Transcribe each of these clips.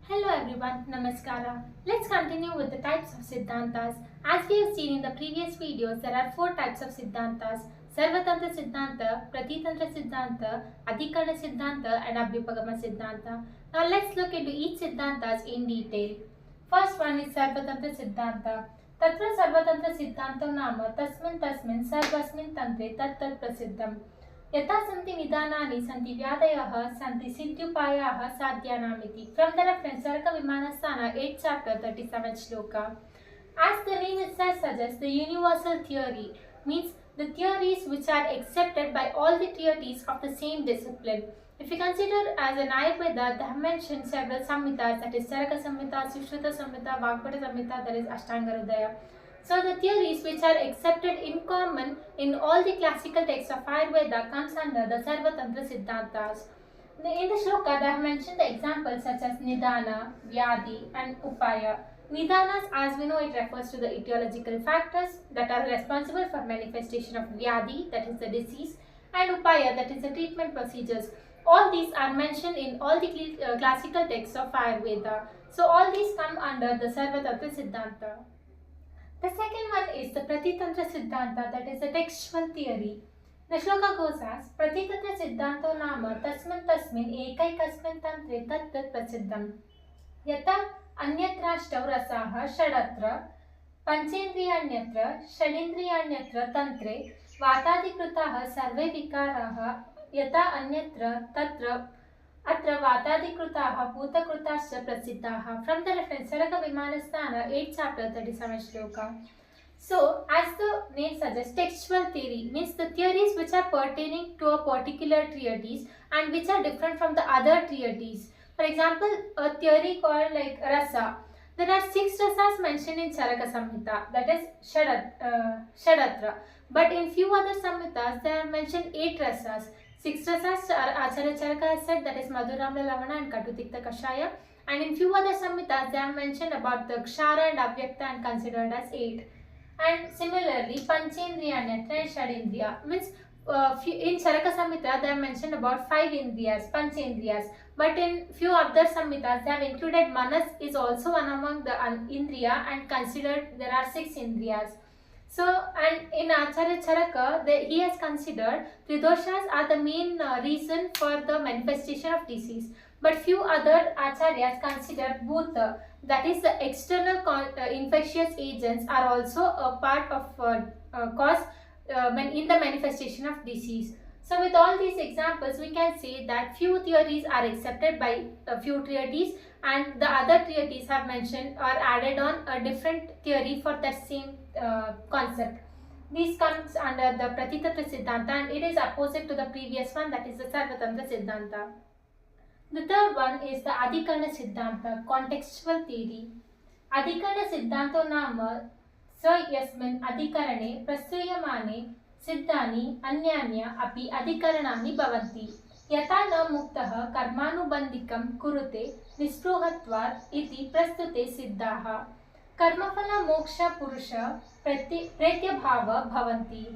Hello everyone, Namaskara. Let's continue with the types of Siddhantas. As we have seen in the previous videos, there are four types of Siddhantas: Sarvatantra Siddhanta, Pratitantra Siddhanta, Adhikarana Siddhanta and Abhyupagama Siddhanta. Now let's look into each Siddhantas in detail. First one is Sarvatantra Siddhanta. Tatra Sarvatantra Siddhanto Nama Tasmin Tasmin Sarvasmin Tantre Tat Tat Prasiddham. यथा सन्ति निदानानि सन्ति व्याधयः सन्ति सिद्ध्युपायाः साध्यानामिति. From the reference Saraka Vimanasthana 8th chapter 37th shloka. As the name itself suggests, the universal theory means the theories which are accepted by all the deities of the same discipline. If you consider as an Ayurveda, they have mentioned several samhitas, that is Charaka Samhita, Sushruta Samhita, Vagpada Samhita, that is Ashtanga Hridaya. So the theories which are accepted in common in all the classical texts of Ayurveda comes under the Sarvatantra Siddhantas. In the shloka, they have mentioned the examples such as Nidana, Vyadhi and Upaya. Nidanas, as we know, it refers to the etiological factors that are responsible for manifestation of Vyadhi, that is the disease, and Upaya, that is the treatment procedures. All these are mentioned in all the classical texts of Ayurveda. So all these come under the Sarvatantra Siddhanta. The second one is the Pratitantra Siddhanta, that is a textual theory. The shloka goes as Pratitantra Siddhanto Nama Tasmin Tasmin Ekaikasmin Tantre Tat Tat Prasiddham. Yata Anyatrashtav Rasaha Shadatra Panchendriyanyatra Shadindriyanyatra Tantre Vatadikrutaha Sarve Vikaraha Yata Anyatra Tatra Atra Vatadikrutaha Bhutakrutaschya Prasiddhaha. From the reference Saraka Vimanasthana 8th chapter 37th shloka. So, as the name suggests, textual theory means the theories which are pertaining to a particular treatise and which are different from the other treatises. For example, a theory called like Rasa. There are 6 rasas mentioned in Charaka Samhita, that is Shadatra. But in few other Samhitas, they have mentioned 8 rasas. 6 rasas Acharya Charaka has said, that is Madhuramla Lavana and Katutikta Kashaya. And in few other Samhitas, they have mentioned about the Kshara and Avyakta and considered as 8. And similarly, Panchendriya, Netra and Shadindriya means in Charaka Samhita, they have mentioned about 5 Indriyas, Panchendriyas. But in few other Samhitas, they have included Manas is also one among the Indriya and considered there are 6 Indriyas. So, and in Acharya Charaka, he has considered Tridoshas are the main reason for the manifestation of disease. But few other Acharyas consider Bhuta, that is the external infectious agents are also a part of cause in the manifestation of disease. So with all these examples, we can say that few theories are accepted by a few treatises and the other treatises have mentioned or added on a different theory for that same concept. This comes under the Pratitantra Siddhanta and it is opposite to the previous one, that is the Sarvatantra Siddhanta. The third one is the Adhikarana Siddhanta, contextual theory. Adhikarana Siddhanto Nama Sa Yasmin Adhikarane Prastriyamane Siddhani Anyanya Api Adhikaranani Bhavanti. Yata na muktaha karmanubandikam kurute nispruhatvat iti prastute siddhaha. Karmafala moksha purusha pretyabhava bhavanti.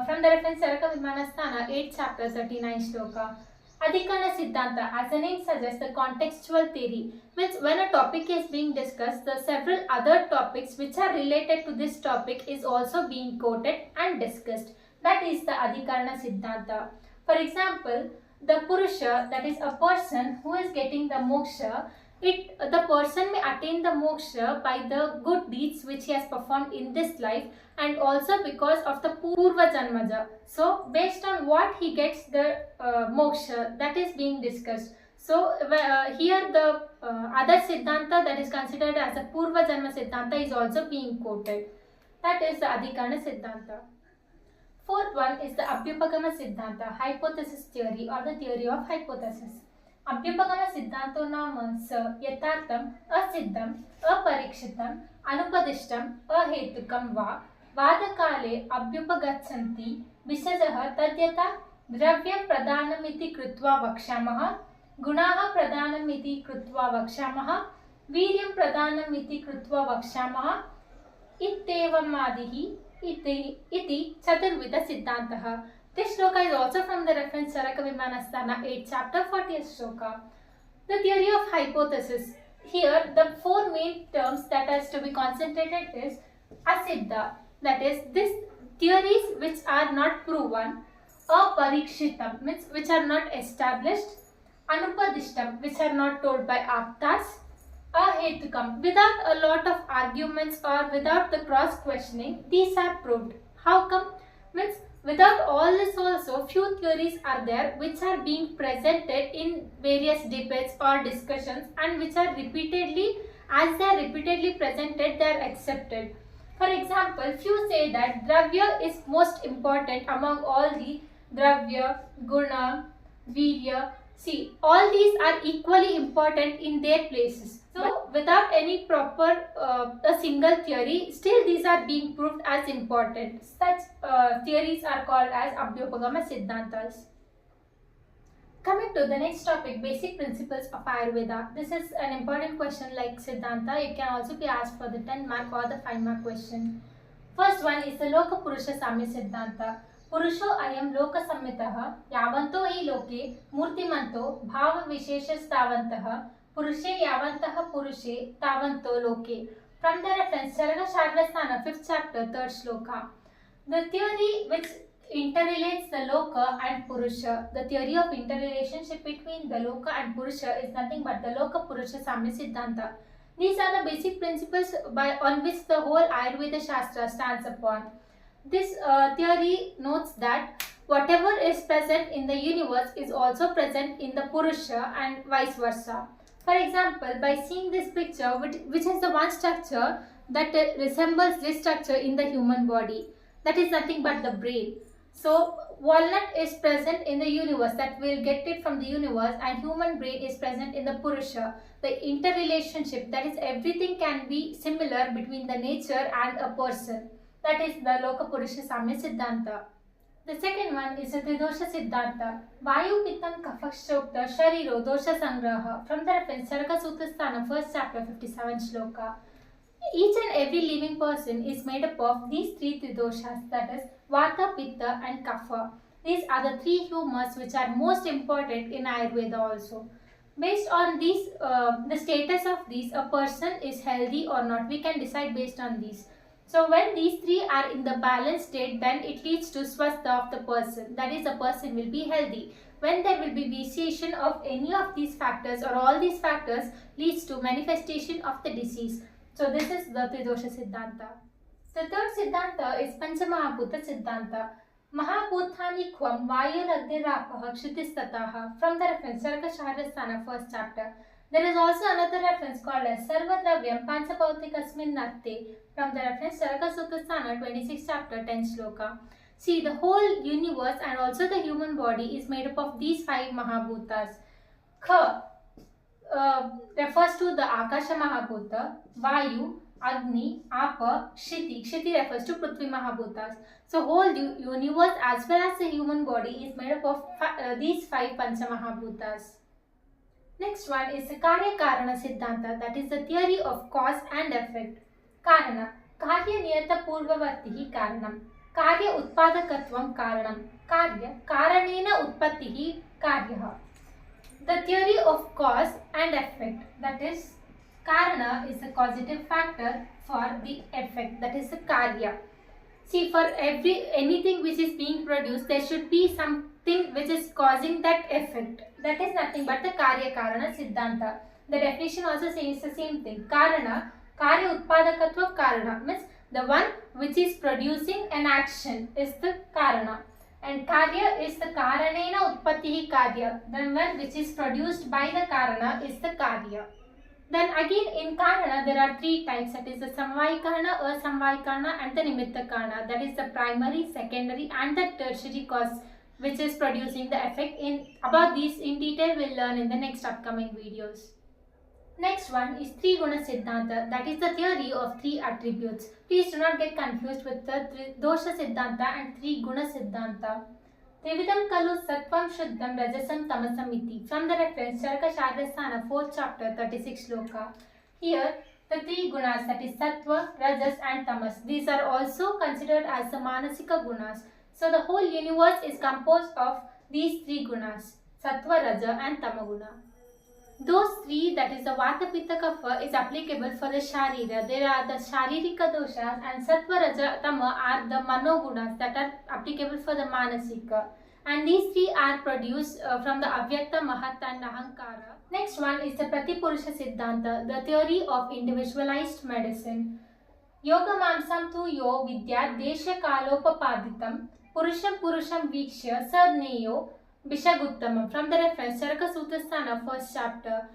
From the reference Saraka Vimanasthana 8th chapter 39th shloka. Adhikarana Siddhanta, as the name suggests, the contextual theory means when a topic is being discussed, the several other topics which are related to this topic is also being quoted and discussed. That is the Adhikarana Siddhanta. For example, the Purusha, that is a person who is getting the moksha, the person may attain the moksha by the good deeds which he has performed in this life and also because of the Purva Janmaja. So based on what he gets the moksha, that is being discussed. So here the other Siddhanta that is considered as a Purva Janma Siddhanta is also being quoted. That is the Adhikarana Siddhanta. Fourth one is the Abhyupagama Siddhanta, hypothesis theory or the theory of hypothesis. Abhyupagama Siddhanto Nama Sa Yatartam Asiddham Aparikshitam Anupadishtam Ahetukam Va Vadakale Abhyupagatsanti Vishajaha Tadyata Dravya Pradhanamiti Krutva Vakshamaha Gunaha Pradhanamiti Krutva Vakshamaha Viryam Pradhanamiti Krutva Vakshamaha Ittevamadihi Iti Chaturvida Siddhantaha. This shloka is also from the reference Charaka Vimanasthana 8th chapter 40th shloka. The theory of hypothesis. Here, the four main terms that has to be concentrated is asiddha, that is, these theories which are not proven, aparikshitam, means which are not established, anupadishtam, which are not told by aptas, ahetukam, without a lot of arguments or without the cross questioning, these are proved. How come? Means without all this also, few theories are there which are being presented in various debates or discussions, and which are repeatedly, as they are repeatedly presented, they are accepted. For example, few say that dravya is most important among all the dravya, guna, virya. See, all these are equally important in their places. So, without any proper a single theory, still these are being proved as important. Such theories are called as Abhyopagama Siddhanthas. Coming to the next topic, basic principles of Ayurveda. This is an important question like Siddhanta. It can also be asked for the 10 mark or the 5 mark question. First one is the Lokha Purusha Samya Siddantha. Purusho ayam loka sammitah yavanto e loke murtimanto bhava visheshasthavantah purushe yavantah purushe tavanto loke. From the reference Charaka Shadvasthana 5th chapter 3rd shloka. The theory which interrelates the Loka and Purusha. The theory of interrelationship between the Loka and Purusha is nothing but the Lokha Purusha Samya Siddantha. These are the basic principles on which the whole Ayurveda Shastra stands upon. This theory notes that whatever is present in the universe is also present in the Purusha and vice versa. For example, by seeing this picture, which is the one structure that resembles this structure in the human body, that is nothing but the brain. So, walnut is present in the universe, that we'll get it from the universe, and human brain is present in the Purusha. The interrelationship, that is everything can be similar between the nature and a person. That is the Lokha Purusha Samya Siddantha. The second one is the Tridosha Siddantha. Vayu Pittam Kapha Shokta Shariro Dosha Sangraha. From the reference Charaka Sutrasthana 1st chapter 57 shloka. Each and every living person is made up of these three Tridoshas, that is Vata, Pitta and Kapha. These are the three humors which are most important in Ayurveda also. Based on these, the status of these, a person is healthy or not, we can decide based on these. So when these three are in the balanced state, then it leads to swastha of the person. That is, the person will be healthy. When there will be vitiation of any of these factors or all these factors, leads to manifestation of the disease. So this is the Tridosha Siddhanta. The third Siddhanta is Panchamahabhuta Siddhanta. Mahabhuthani Khvam Vayuragdirapah Kshitistataha. From the reference Charaka Shadvasthana 1st chapter. There is also another reference called as Sarvadravyam Panchapautikasmin Natte. From the reference Charaka Sutrasthana 26th chapter 10th shloka. See, the whole universe and also the human body is made up of these 5 Mahabhutas. Kha refers to the Akasha Mahabhuta, Vayu, Agni, Apa, Kshiti. Kshiti refers to Prithvi Mahabhutas. So whole universe as well as the human body is made up of these 5 Pancha Mahabhutas. Next one is the Karya Karana Siddhanta, that is the theory of cause and effect. Karana, Karya Niyata Purvavartihi Karanam, Karya Utpadakatvam Karanam, Karya Karanena Utpattihi Karyaha. The theory of cause and effect, that is Karana is the causative factor for the effect, that is the Karya. See, for anything which is being produced, there should be something which is causing that effect. That is nothing but the Karya Karana Siddhanta. The definition also says the same thing. Karana, Karya Utpadakatva Karana, means the one which is producing an action is the Karana. And Karya is the Karanena Utpattihi Karya. The one which is produced by the Karana is the Karya. Then again in Karana there are 3 types, that is the Samvaikarana, Asamvaikarana and the Nimittakarana. That is the primary, secondary and the tertiary cause which is producing the effect. About these in detail we'll learn in the next upcoming videos. Next one is Triguna Siddantha, that is the theory of 3 attributes. Please do not get confused with the Tridosha Siddantha and Triguna Siddantha. Trividam Kalu Sattvam Shuddham Rajasam Tamasam Iti. From the reference Charaka Shadvasthana 4th chapter 36 shloka. Here the 3 gunas, that is Sattva, Rajas and Tamas. These are also considered as the Manasika gunas. So the whole universe is composed of these 3 gunas, Sattva, Raja and Tamaguna. Those three, that is the Vata, Pitta, Kapha, is applicable for the Sharira. There are the Sharirika doshas, and Sattva, Raja, Tama are the Manogunas that are applicable for the Manasika. And these three are produced from the Avyakta, Mahat and Ahankara. Next one is the Pratipurusha Siddhanta, the theory of individualized medicine. Yoga Mamsam tu yo vidya desha kalopapaditam purusham vikshya sadneyo Bishaguttamam. From the reference Charaka Suttasthana, first chapter.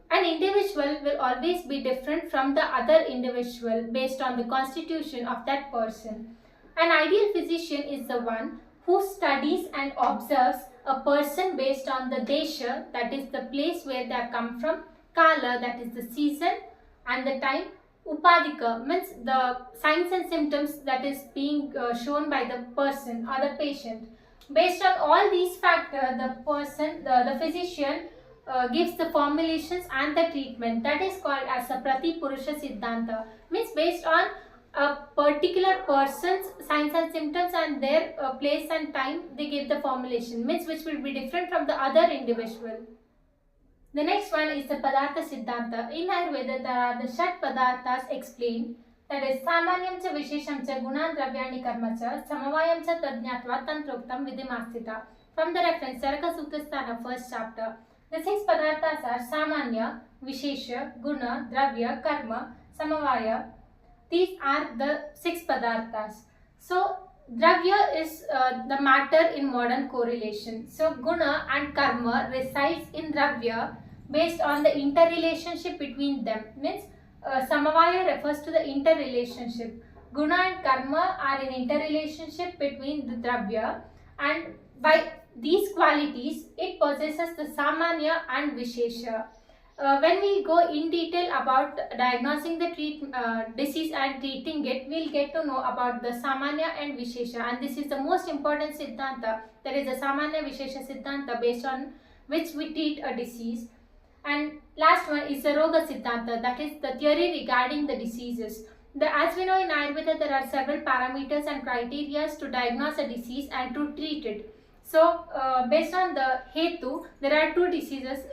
An individual will always be different from the other individual based on the constitution of that person. An ideal physician is the one who studies and observes a person based on the desha, that is the place where they have come from, kala, that is the season, and the time, upadika means the signs and symptoms that is being shown by the person or the patient. Based on all these factors, the physician gives the formulations and the treatment. That is called as a Pratipurusha Siddhanta. Means based on a particular person's signs and symptoms and their place and time, they give the formulation. Means which will be different from the other individual. The next one is the Padartha Siddhanta. In Ayurveda, there are the Shat Padarthas explained. That is Samanyam cha Vishesham cha Gunan Dravyani Karma cha Samavayam cha Tadnyatva Tantroktam Vidimastita. From the reference Charaka Suttasthana, first chapter. The 6 Padarthas are Samanya, Vishesha, Guna, Dravya, Karma, Samavaya. These are the 6 Padarthas. So Dravya is the matter in modern correlation. So Guna and Karma resides in Dravya based on the interrelationship between them. Means Samavaya refers to the interrelationship. Guna and Karma are in interrelationship between the Dravya, and by these qualities it possesses the Samanya and Vishesha. When we go in detail about diagnosing the disease and treating it, we'll get to know about the Samanya and Vishesha, and this is the most important Siddhanta. There is a Samanya Vishesha Siddhanta based on which we treat a disease. And last one is the Roga Siddhanta, that is the theory regarding the diseases. As we know in Ayurveda, there are several parameters and criteria to diagnose a disease and to treat it. So based on the Hetu, there are 2 diseases,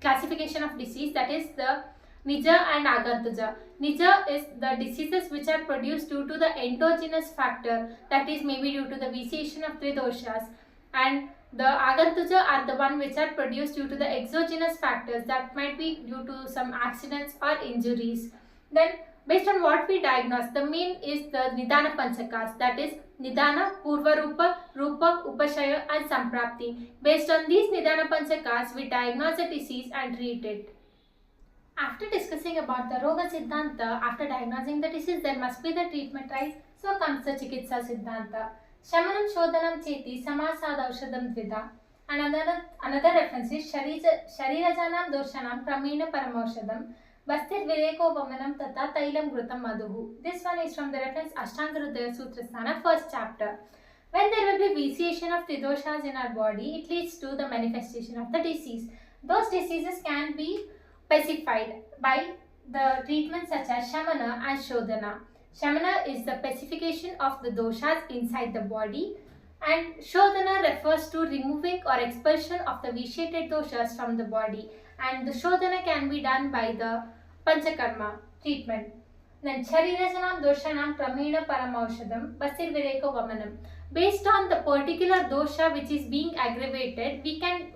classification of disease, that is the Nija and Agantuja. Nija is the diseases which are produced due to the endogenous factor, that is maybe due to the vitiation of Tridoshas, and the Agantuja are the one which are produced due to the exogenous factors, that might be due to some accidents or injuries. Then based on what we diagnose, the main is the Nidana Panchakas, that is Nidana, Purva Rupa, Rupa, Upashaya and Samprapti. Based on these Nidana Panchakas, we diagnose the disease and treat it. After discussing about the Roga Siddhanta, after diagnosing the disease, there must be the treatment, right? So comes the Chikitsa Siddhanta. Shamanam Shodhanam Cheti Samasad Aushadam Dvida. And another reference is Sharirajanam Doshanam Pramena Paramaushadam Bastir Vireko Vamanam Tata Tailam Grutam Madhuhu. This one is from the reference Ashtangarudaya Sutrasthana, first chapter. When there will be vitiation of Tridoshas in our body, it leads to the manifestation of the disease. Those diseases can be specified by the treatments such as Shamana and Shodhana. Shamana is the pacification of the doshas inside the body, and Shodhana refers to removing or expulsion of the vitiated doshas from the body, and the Shodhana can be done by the Panchakarma treatment. Then Charirajanam Doshanam Pramena Paramaushadam Basir Vireko Vamanam. Based on the particular dosha which is being aggravated, we can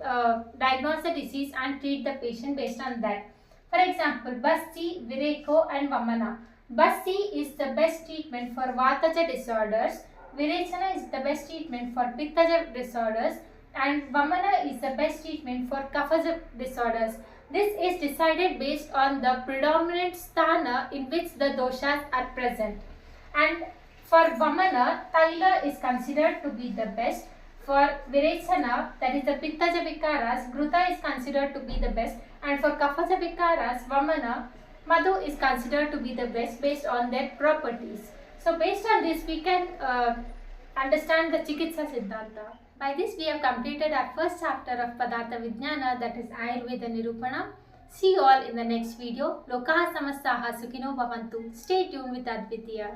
diagnose the disease and treat the patient based on that. For example, Basti, Vireko and Vamana. Basti is the best treatment for Vataja disorders, Virechana is the best treatment for Pittaja disorders, and Vamana is the best treatment for Kaphaja disorders. This is decided based on the predominant sthana in which the doshas are present. And for Vamana, Taila is considered to be the best. For Virechana, that is the Pittaja Vikaras, Gruta is considered to be the best. And for Kaphaja Vikaras, Vamana, Madhu is considered to be the best based on their properties. So based on this, we can understand the Chikitsa Siddhanta. By this, we have completed our first chapter of Padartha Vijanana, that is Ayurveda Nirupana. See you all in the next video. Lokaha Samastaha Sukhino Bhavantu. Stay tuned with Adwitiyah.